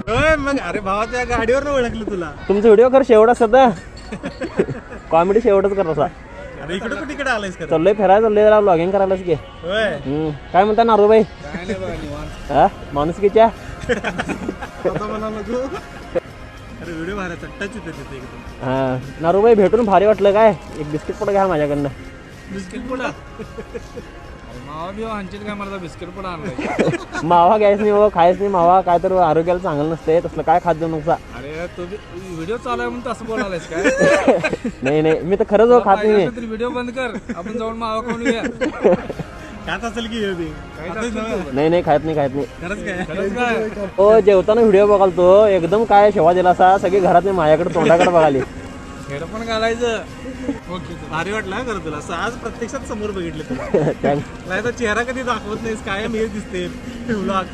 मग अरे भावाच्या गाडीवर ओळखलं तुला. तुमचा व्हिडिओ कर शेवट असता कॉमेडी शेवटच कर असा. अरे इकडे कुठे इकडे आलायस का? चाललोय फिरायला, चाललोय जरा ब्लॉगिंग करायलाच की. होय. काय म्हणता नारूबाई? हा माणुसकीच्या अरे व्हिडिओ भारी टच येते तिथे एकदम. हा नारूबाई भेटून भारी वाटलं. काय एक बिस्किट पुडा घ्या माझ्याकडनं. बिस्किट पुडा मावा बिवा आणशील काय? मला बिस्किट पण आणलं. मावा घ्यायच नाही बाबा, खायच नाही मावा. काय तर आरोग्याला चांगलं नसतंय तसलं. काय खात जाऊ नका. अरे तू व्हिडिओ चालू आहे म्हणून तसं बोलायलास काय? नाही नाही मी तर खरंच हो खात नाही. व्हिडिओ बंद कर, आपण जाऊन मावा खाऊन येऊया. खात असेल की नाही नाही खात नाही खात नाही. खरंच काय? हो जेवताना व्हिडिओ बघाल तो एकदम काय शेवा दिला असा. सगळी घरात नाही माझ्याकडे तोंडाकडे बघाली. हेड पण घालायचं. भारी वाटलं हा खरं तुला. असं आज प्रत्यक्षात समोर बघितलं तुला. नाही तर चेहरा कधी दाखवत नाहीस. कायम हेच दिसते व्लॉग.